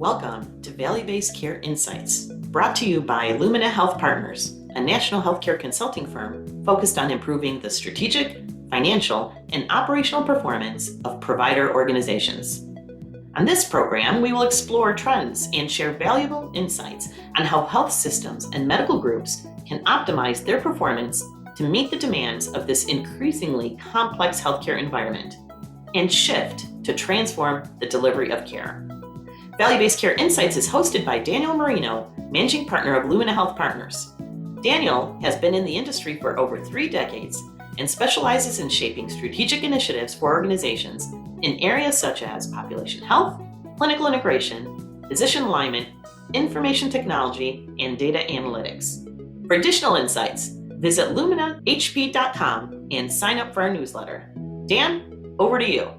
Welcome to Value-Based Care Insights, brought to you by Lumina Health Partners, a national healthcare consulting firm focused on improving the strategic, financial, and operational performance of provider organizations. On this program, we will explore trends and share valuable insights on how health systems and medical groups can optimize their performance to meet the demands of this increasingly complex healthcare environment and shift to transform the delivery of care. Value-Based Care Insights is hosted by Daniel Marino, Managing Partner of Lumina Health Partners. Daniel has been in the industry for over 3 decades and specializes in shaping strategic initiatives for organizations in areas such as population health, clinical integration, physician alignment, information technology, and data analytics. For additional insights, visit luminahp.com and sign up for our newsletter. Dan, over to you.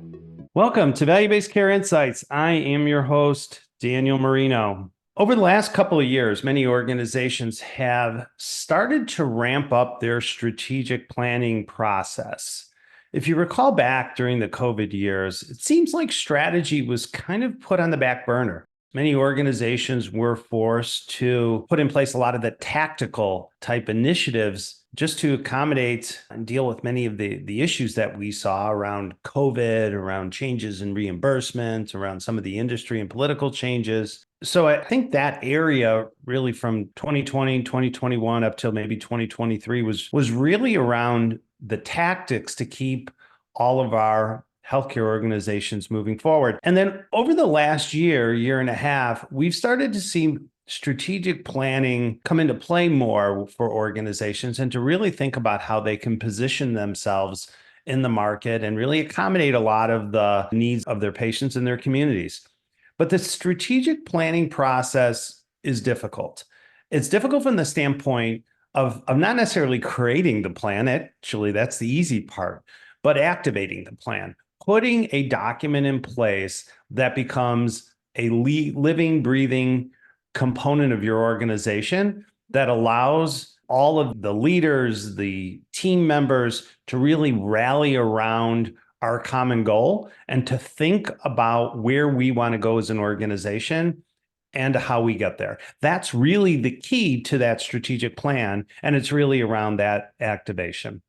Welcome to Value-Based Care Insights. I am your host, Daniel Marino. Over the last couple of years, many organizations have started to ramp up their strategic planning process. If you recall back during the COVID years, it seems like strategy was kind of put on the back burner. Many organizations were forced to put in place a lot of the tactical type initiatives just to accommodate and deal with many of the issues that we saw around COVID, around changes in reimbursement, around some of the industry and political changes. So I think that area really from 2020, 2021 up till maybe 2023 was really around the tactics to keep all of our healthcare organizations moving forward. And then over the last year and a half, we've started to see strategic planning come into play more for organizations and to really think about how they can position themselves in the market and really accommodate a lot of the needs of their patients and their communities. But the strategic planning process is difficult. It's difficult from the standpoint of not necessarily creating the plan. Actually, that's the easy part, but activating the plan, putting a document in place that becomes a living, breathing component of your organization that allows all of the leaders, the team members to really rally around our common goal and to think about where we want to go as an organization and how we get there. That's really the key to that strategic plan, and it's really around that activation.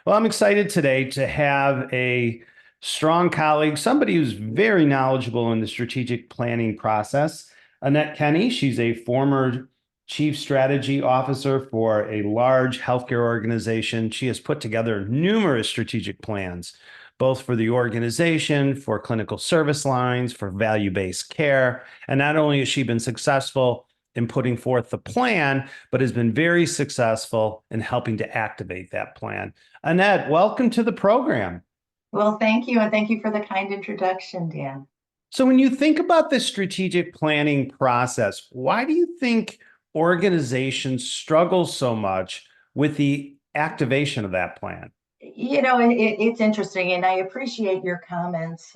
Well, I'm excited today to have a strong colleague, somebody who's very knowledgeable in the strategic planning process. Annette Kenny, she's a former chief strategy officer for a large healthcare organization. She has put together numerous strategic plans, both for the organization, for clinical service lines, for value-based care. And not only has she been successful in putting forth the plan, but has been very successful in helping to activate that plan. Annette, welcome to the program. Well, thank you. And thank you for the kind introduction, Dan. So when you think about the strategic planning process, why do you think organizations struggle so much with the activation of that plan? You know, it's interesting, and I appreciate your comments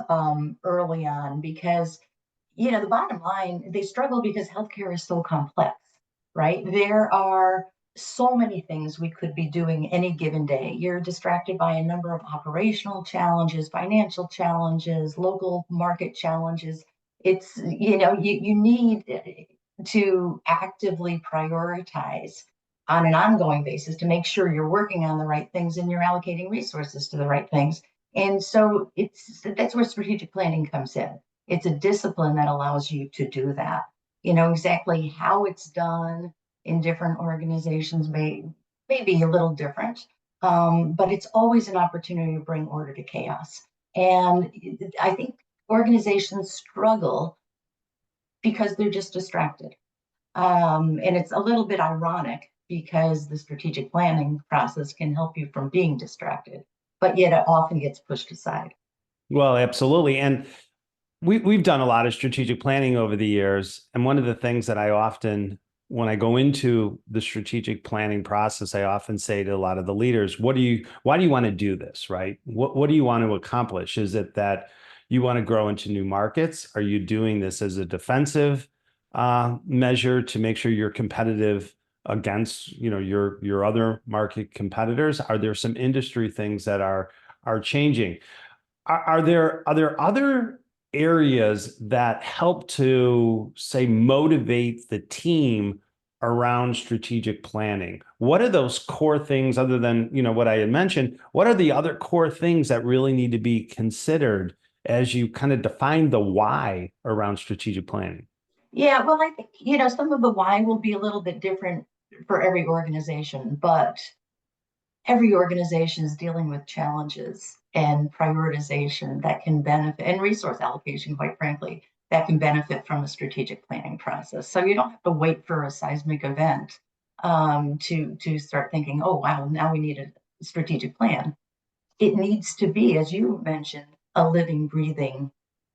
early on because, the bottom line, they struggle because healthcare is so complex, right? There are so many things we could be doing any given day. You're distracted by a number of operational challenges, financial challenges, local market challenges. It's, you need to actively prioritize on an ongoing basis to make sure you're working on the right things and you're allocating resources to the right things. And so that's where strategic planning comes in. It's a discipline that allows you to do that. Exactly how it's done in different organizations may be a little different, but it's always an opportunity to bring order to chaos. And I think organizations struggle because they're just distracted. And it's a little bit ironic because the strategic planning process can help you from being distracted, but yet it often gets pushed aside. Well, absolutely. And we've done a lot of strategic planning over the years. And one of the things that I often, when I go into the strategic planning process, I often say to a lot of the leaders, why do you want to do this, right? What do you want to accomplish? Is it that you want to grow into new markets? Are you doing this as a defensive measure to make sure you're competitive against, your other market competitors? Are there some industry things that are changing? Are there other areas that help to, say, motivate the team around strategic planning? What are those core things other than, what I had mentioned? What are the other core things that really need to be considered as you kind of define the why around strategic planning? Yeah, well, I think, some of the why will be a little bit different for every organization, but every organization is dealing with challenges and prioritization that can benefit, and resource allocation, quite frankly, that can benefit from a strategic planning process. So you don't have to wait for a seismic event to start thinking, oh, wow, now we need a strategic plan. It needs to be, as you mentioned, a living, breathing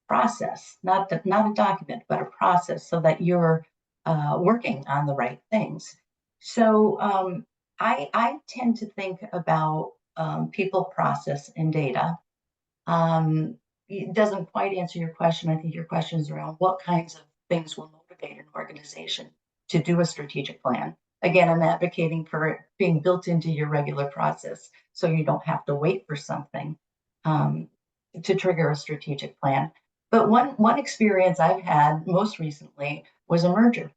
process, not a document, but a process, so that you're working on the right things. So I tend to think about people, process, and data. It doesn't quite answer your question. I think your question is around what kinds of things will motivate an organization to do a strategic plan. Again, I'm advocating for it being built into your regular process so you don't have to wait for something to trigger a strategic plan. But one experience I've had most recently was a merger.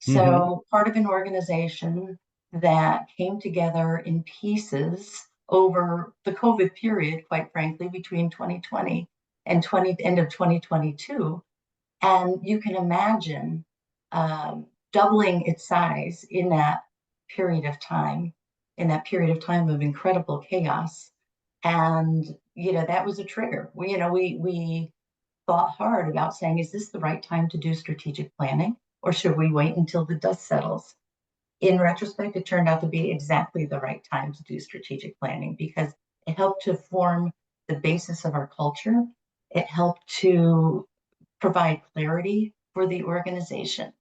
Mm-hmm. So part of an organization that came together in pieces over the COVID period, quite frankly, between 2020 and end of 2022. And you can imagine doubling its size in that period of time of incredible chaos. And, that was a trigger. We thought hard about saying, is this the right time to do strategic planning? Or should we wait until the dust settles? In retrospect, it turned out to be exactly the right time to do strategic planning because it helped to form the basis of our culture. It helped to provide clarity for the organization.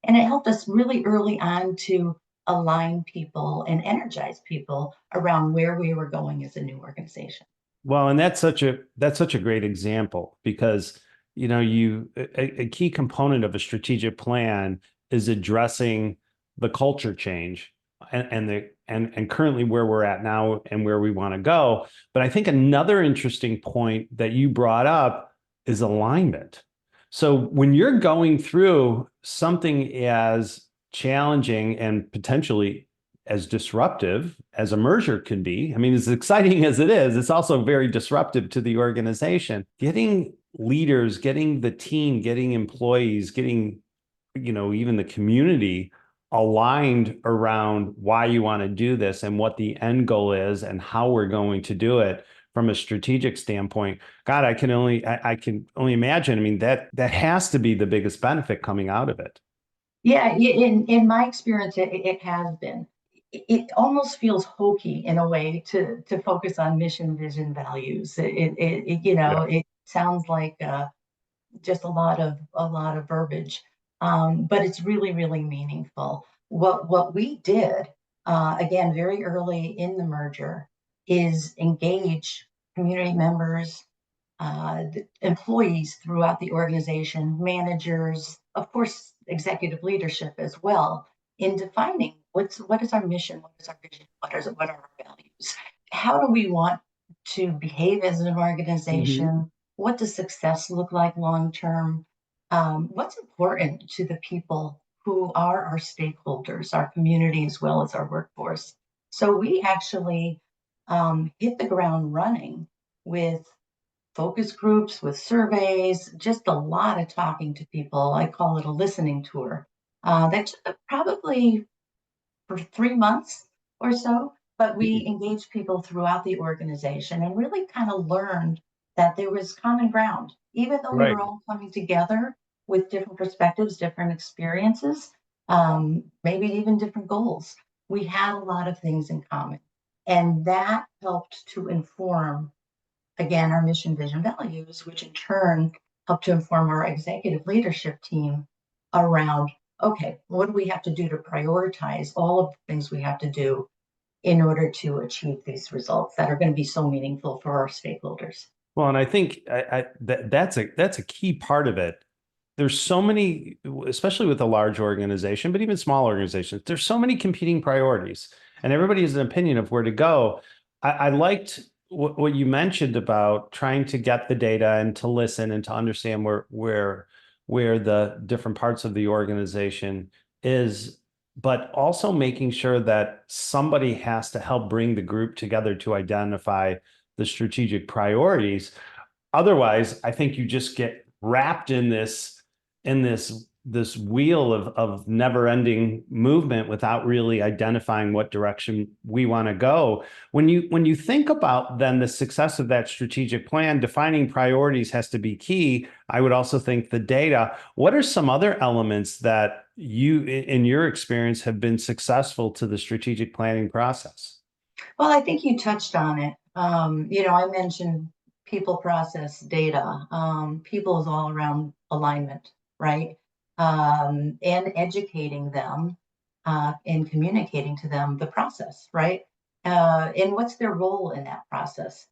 And it helped us really early on to align people and energize people around where we were going as a new organization. Well, and that's such a great example because a key component of a strategic plan is addressing the culture change and currently where we're at now and where we want to go. But I think another interesting point that you brought up is alignment. So when you're going through something as challenging and potentially as disruptive as a merger can be, I mean, as exciting as it is, it's also very disruptive to the organization. Getting leaders, getting the team, getting employees, getting, even the community aligned around why you want to do this and what the end goal is and how we're going to do it from a strategic standpoint. God, I can only imagine. I mean, that has to be the biggest benefit coming out of it. Yeah, in my experience, it has been. It almost feels hokey in a way to focus on mission, vision, values. Yeah. It sounds like just a lot of verbiage, but it's really really meaningful. What we did again very early in the merger is engage community members, the employees throughout the organization, managers, of course, executive leadership as well, in defining what is our mission, what is our vision, what are our values, how do we want to behave as an Mhm. organization, what does success look like long term, what's important to the people who are our stakeholders, our community as well as our workforce. So we actually hit the ground running with focus groups, with surveys, just a lot of talking to people. I call it a listening tour. That took probably for 3 months or so, but we engaged people throughout the organization and really kind of learned that there was common ground. Even though we Right. were all coming together with different perspectives, different experiences, maybe even different goals, we had a lot of things in common. And that helped to inform, again, our mission, vision, values, which in turn help to inform our executive leadership team around, okay, what do we have to do to prioritize all of the things we have to do in order to achieve these results that are going to be so meaningful for our stakeholders? Well, and I think that's a key part of it. There's so many, especially with a large organization, but even small organizations, there's so many competing priorities, and everybody has an opinion of where to go. I liked what you mentioned about trying to get the data and to listen and to understand where the different parts of the organization is, but also making sure that somebody has to help bring the group together to identify the strategic priorities. Otherwise, I think you just get wrapped in this wheel of never-ending movement without really identifying what direction we want to go. When you think about then the success of that strategic plan, defining priorities has to be key. I would also think the data. What are some other elements that you, in your experience, have been successful to the strategic planning process? Well, I think you touched on it. I mentioned people, process, data. People is all around alignment, right? And educating them and communicating to them the process, right? And what's their role in that process?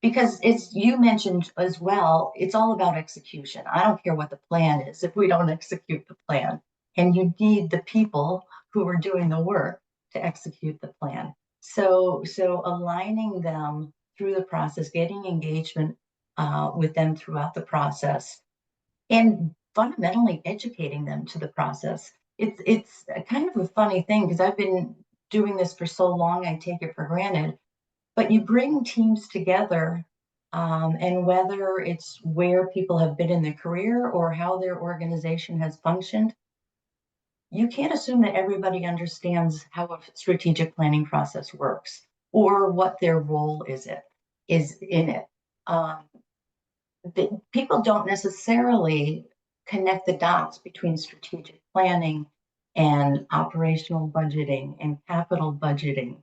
Because it's, you mentioned as well, it's all about execution. I don't care what the plan is if we don't execute the plan. And you need the people who are doing the work to execute the plan. So aligning them through the process, getting engagement with them throughout the process, and fundamentally educating them to the process. It's a kind of a funny thing because I've been doing this for so long, I take it for granted. But you bring teams together, and whether it's where people have been in their career or how their organization has functioned, you can't assume that everybody understands how a strategic planning process works or what their role is in it. Um, People don't necessarily connect the dots between strategic planning and operational budgeting and capital budgeting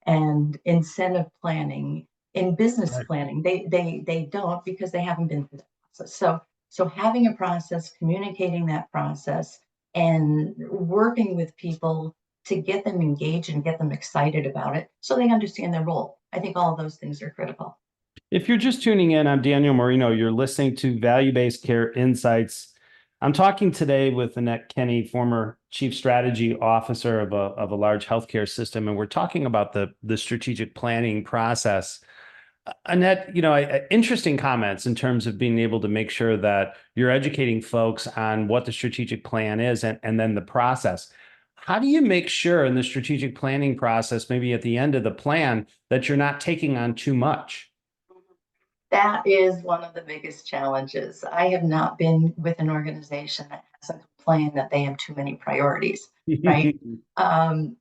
and incentive planning and business Right. planning. They don't because they haven't been through the process. So having a process, communicating that process, and working with people to get them engaged and get them excited about it so they understand their role. I think all of those things are critical. If you're just tuning in, I'm Daniel Marino. You're listening to Value-Based Care Insights. I'm talking today with Annette Kenny, former Chief Strategy Officer of a large healthcare system, and we're talking about the strategic planning process. Annette, interesting comments in terms of being able to make sure that you're educating folks on what the strategic plan is and then the process. How do you make sure in the strategic planning process, maybe at the end of the plan, that you're not taking on too much? That is one of the biggest challenges. I have not been with an organization that hasn't complained that they have too many priorities, right? Um,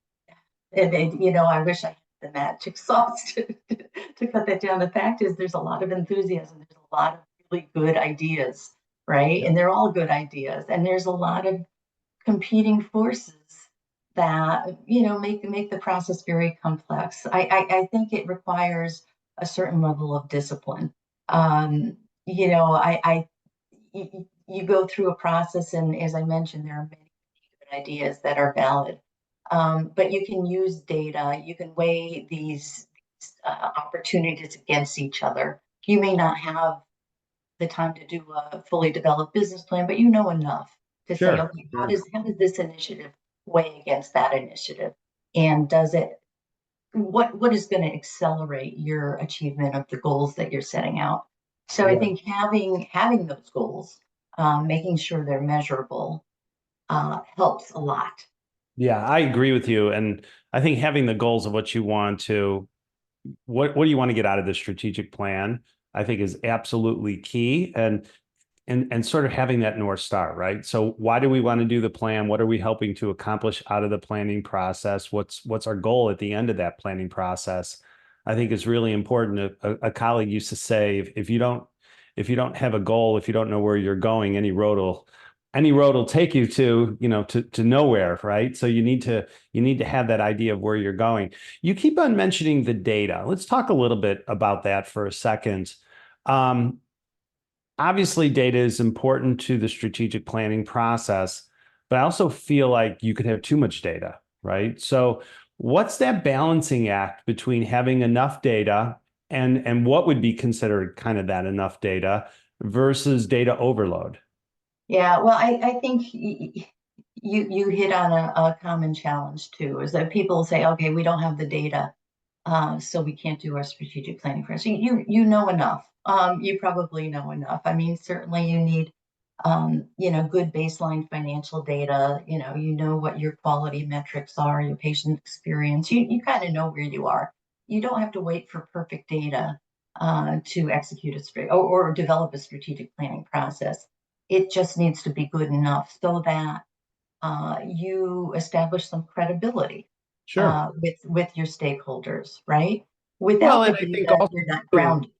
I wish I had the magic sauce to cut that down. The fact is, there's a lot of enthusiasm. There's a lot of really good ideas, right? And they're all good ideas. And there's a lot of competing forces that make the process very complex. I think it requires a certain level of discipline. Um, you know, you go through a process, and as I mentioned, there are many good ideas that are valid. But you can use data. You can weigh these opportunities against each other. You may not have the time to do a fully developed business plan, but you know enough to say, Sure, okay, how sure. does this initiative weigh against that initiative? And does it what is going to accelerate your achievement of the goals that you're setting out? So I Yeah. think having those goals, making sure they're measurable, helps a lot. Yeah, I agree with you. And I think having the goals of what do you want to get out of the strategic plan, I think is absolutely key. And sort of having that North Star, right? So why do we want to do the plan? What are we helping to accomplish out of the planning process? What's our goal at the end of that planning process? I think is really important. A colleague used to say, if you don't have a goal, if you don't know where you're going, any road will take you to nowhere, right? So you need to have that idea of where you're going. You keep on mentioning the data. Let's talk a little bit about that for a second. Um, Obviously, data is important to the strategic planning process, but I also feel like you could have too much data, right? So what's that balancing act between having enough data and what would be considered kind of that enough data versus data overload? Yeah, well, I think you hit on a common challenge too, is that people say, okay, we don't have the data. so we can't do our strategic planning for us. You know enough. You probably know enough. I mean, certainly you need good baseline financial data. You know what your quality metrics are, your patient experience. You kind of know where you are. You don't have to wait for perfect data to execute or develop a strategic planning process. It just needs to be good enough so that you establish some credibility Sure. with your stakeholders, right? Well, Without the and I think data, also you're not too, grounded.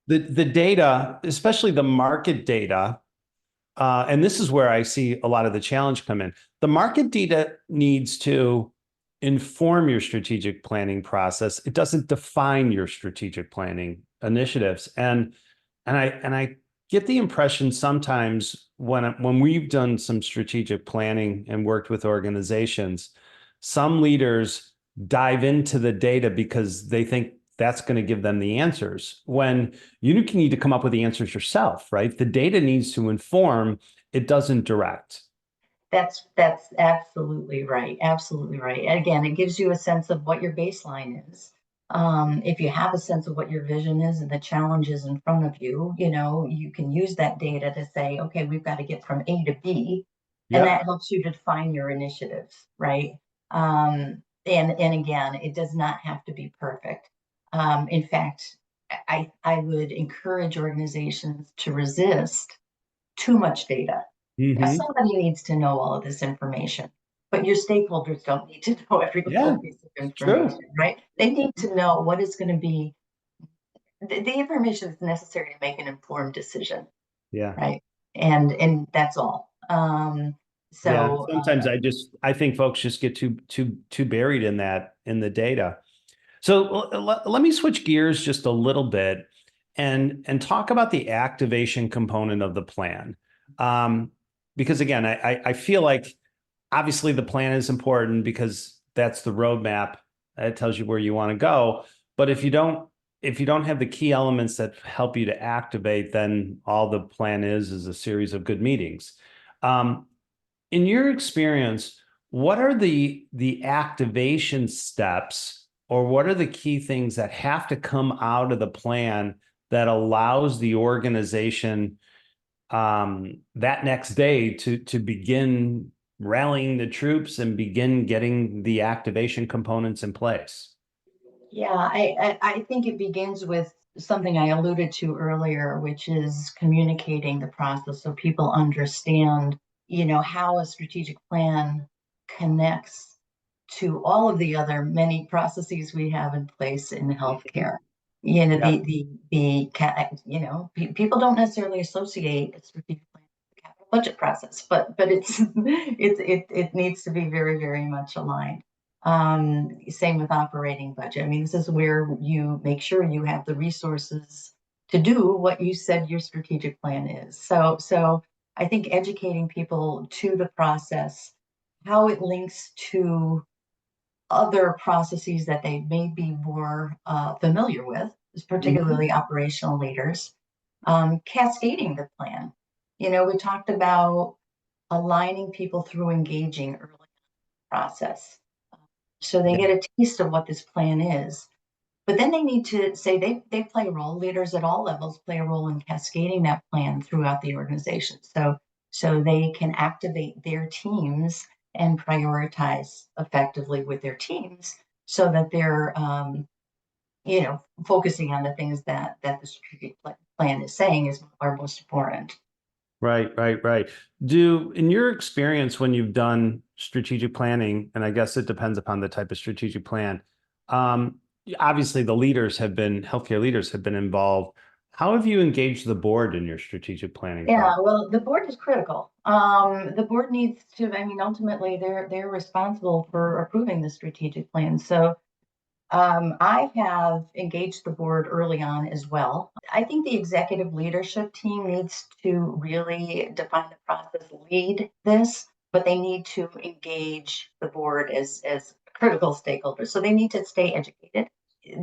the data, especially the market data, and this is where I see a lot of the challenge come in. The market data needs to inform your strategic planning process. It doesn't define your strategic planning initiatives. And I get the impression sometimes when we've done some strategic planning and worked with organizations, some leaders dive into the data because they think that's going to give them the answers when you need to come up with the answers yourself, right? The data needs to inform, it doesn't direct. That's absolutely right. Absolutely right. And again, it gives you a sense of what your baseline is. If you have a sense of what your vision is and the challenges in front of you, you can use that data to say, okay, we've got to get from A to B, and that Yep. helps you to define your initiatives, right? And again, it does not have to be perfect. In fact, I would encourage organizations to resist too much data. Now, Hmm. somebody needs to know all of this information, but your stakeholders don't need to know every Yeah, little piece of information, true. right? They need to know what is going to be the information that's necessary to make an informed decision, Yeah. right? And that's all. Yeah. So Sometimes I think folks just get too buried in the data. So let me switch gears just a little bit and talk about the activation component of the plan. Um, because again, I feel like obviously the plan is important because that's the roadmap. It tells you where you want to go. But if you don't have the key elements that help you to activate, then all the plan is a series of good meetings. Um, in your experience, what are the activation steps, or what are the key things that have to come out of the plan that allows the organization that next day to begin rallying the troops and begin getting the activation components in place? yeah, I think it begins with something I alluded to earlier, which is communicating the process so people understand, how a strategic plan connects to all of the other many processes we have in place in Mhm. healthcare. You know, Yeah. people don't necessarily associate a strategic plan with the capital budget process, but it's it needs to be very, very much aligned. Same with operating budget. I mean, this is where you make sure you have the resources to do what you said your strategic plan is. So I think educating people to the process, how it links to other processes that they may be more familiar with, Mhm. particularly operational leaders, cascading the plan. We talked about aligning people through engaging early in the process. So they Yeah. get a taste of what this plan is. But then they need to say they play a role, leaders at all levels play a role in cascading that plan throughout the organization. So they can activate their teams and prioritize effectively with their teams so that they're focusing on the things that the strategic plan is saying are most important. Right, right, right. In your experience, when you've done strategic planning, and I guess it depends upon the type of strategic plan, um, obviously healthcare leaders have been involved. How have you engaged the board in your strategic planning process? Yeah, well, the board is critical. The board needs to, I mean, ultimately they're responsible for approving the strategic plan. So I have engaged the board early on as well. I think the executive leadership team needs to really define the process, lead this, but they need to engage the board as critical stakeholders. So they need to stay educated.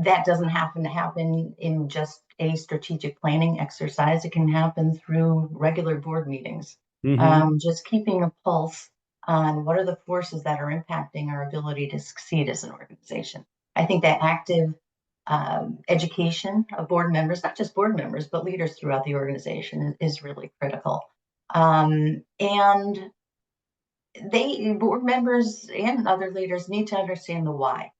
That doesn't happen to happen in just a strategic planning exercise. It can happen through regular board meetings. Hmm. Just keeping a pulse on what are the forces that are impacting our ability to succeed as an organization. I think that active Education of board members, not just board members, but leaders throughout the organization is really critical. And board members and other leaders need to understand the why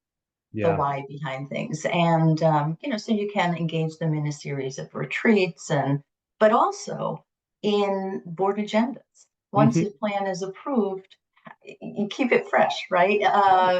behind things. And, so you can engage them in a series of retreats but also in board agendas. Once Mhm. the plan is approved, you keep it fresh, right?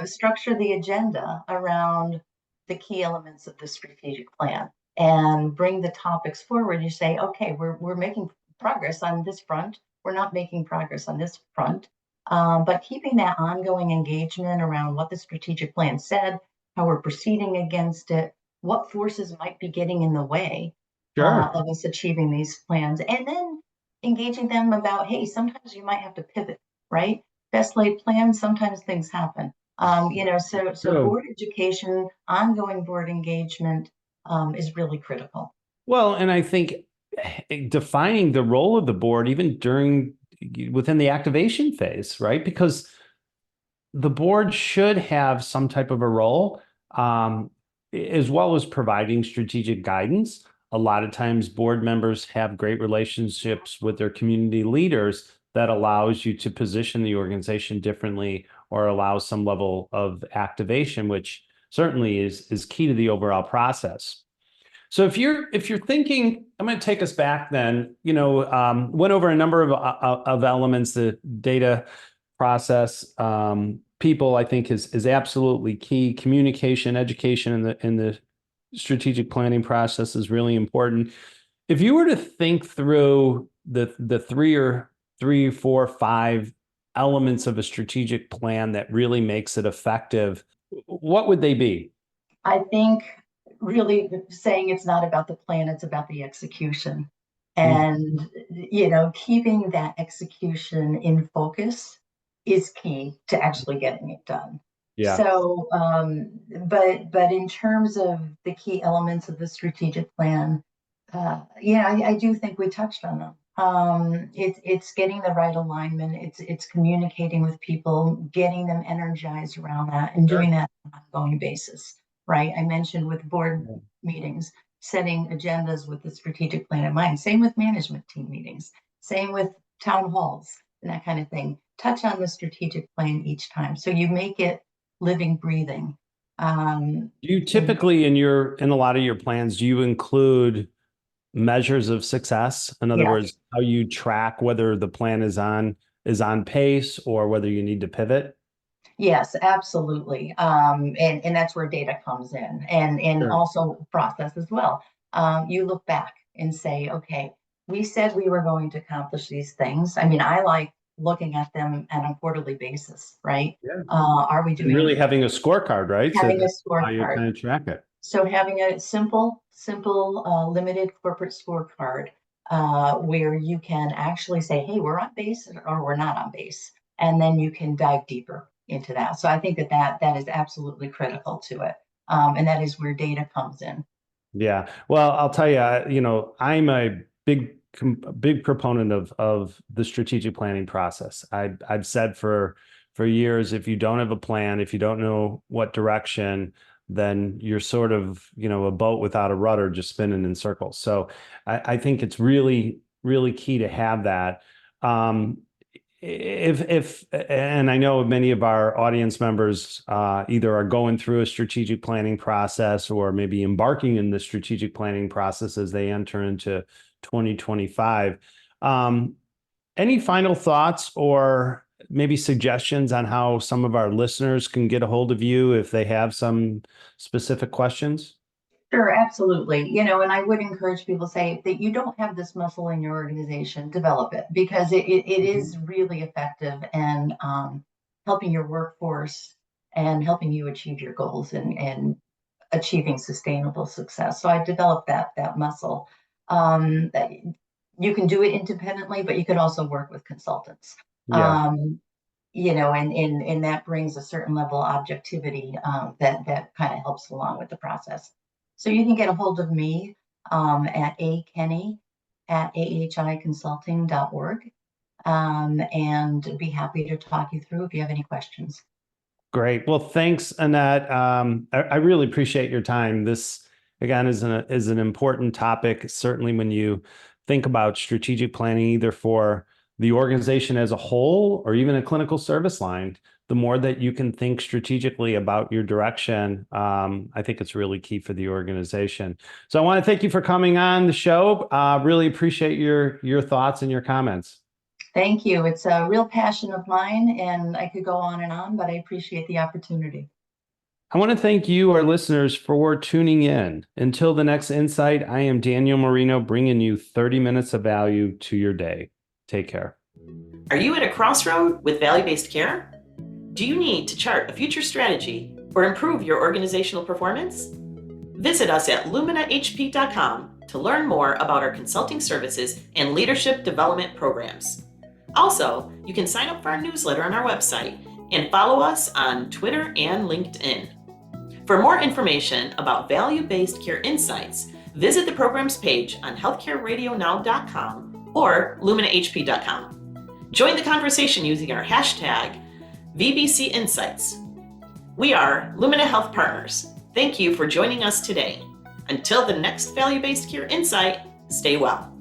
Structure the agenda around the key elements of the strategic plan and bring the topics forward. You say, okay, we're making progress on this front. We're not making progress on this front. But keeping that ongoing engagement around what the strategic plan said, how we're proceeding against it, what forces might be getting in the way Sure. of us achieving these plans, and then engaging them about, hey, sometimes you might have to pivot, right? Best laid plans, sometimes things happen. So True. board education, ongoing board engagement is really critical. Well, and I think defining the role of the board, even within the activation phase, right? Because the board should have some type of a role, as well as providing strategic guidance. A lot of times, board members have great relationships with their community leaders that allows you to position the organization differently or allow some level of activation, which certainly is key to the overall process. So if you're thinking, I'm going to take us back then, went over a number of elements, the data process, people, I think is absolutely key. Communication, education, in the strategic planning process is really important. If you were to think through the three, four, five elements of a strategic plan that really makes it effective, what would they be? I think really saying it's not about the plan, it's about the execution. Mhm. And, keeping that execution in focus is key to actually getting it done. Yeah. So, but in terms of the key elements of the strategic plan, I do think we touched on them. It's getting the right alignment. It's communicating with people, getting them energized around that, and Sure. doing that on an ongoing basis. Right? I mentioned with board meetings, setting agendas with the strategic plan in mind. Same with management team meetings. Same with town halls and that kind of thing. Touch on the strategic plan each time, so you make it living, breathing. Do you And typically in a lot of your plans, do you include measures of success? In other yes, words, how you track whether the plan is on pace or whether you need to pivot? yes, absolutely. And that's where data comes in, and Sure. also process as well. You look back and say, okay, we said we were going to accomplish these things. I mean, I like looking at them on a quarterly basis, right? Yeah. Are we And really doing having a scorecard, right? So having a that's how you scorecard? kind of track it. So having a simple, limited corporate scorecard where you can actually say, hey, we're on base or we're not on base. And then you can dive deeper into that. So I think that is absolutely critical to it. And that is where data comes in. Yeah. Well, I'll tell you, I'm a big proponent of the strategic planning process. I've said for years, if you don't have a plan, if you don't know what direction, then you're sort of, a boat without a rudder just spinning in circles. So I think it's really, really key to have that. Um, and I know many of our audience members either are going through a strategic planning process or maybe embarking in the strategic planning process as they enter into 2025. Um, any final thoughts or maybe suggestions on how some of our listeners can get a hold of you if they have some specific questions? Sure, absolutely. And I would encourage people to say that you don't have this muscle in your organization, develop it because it is really effective and helping your workforce and helping you achieve your goals and achieving sustainable success. So I developed that muscle. That you can do it independently, but you can also work with consultants. Yeah. Um, and that brings a certain level of objectivity that kind of helps along with the process. So you can get a hold of me at akenny@ahiconsulting.org and be happy to talk you through if you have any questions. Great. Well, thanks, Annette. I really appreciate your time. This, again, is an important topic, certainly when you think about strategic planning, either for the organization as a whole or even a clinical service line. The more that you can think strategically about your direction, I think it's really key for the organization. So I want to thank you for coming on the show. Really appreciate your thoughts and your comments. Thank you. It's a real passion of mine, and I could go on and on, but I appreciate the opportunity. I want to thank you, our listeners, for tuning in. Until the next insight, I am Daniel Marino, bringing you 30 minutes of value to your day. Take care. Are you at a crossroad with value-based care? Do you need to chart a future strategy or improve your organizational performance? Visit us at luminahp.com to learn more about our consulting services and leadership development programs. Also, you can sign up for our newsletter on our website and follow us on Twitter and LinkedIn. For more information about value-based care insights, visit the programs page on healthcareradionow.com or luminahp.com. Join the conversation using our hashtag VBC Insights. We are Lumina Health Partners. Thank you for joining us today. Until the next value-based care insight, stay well.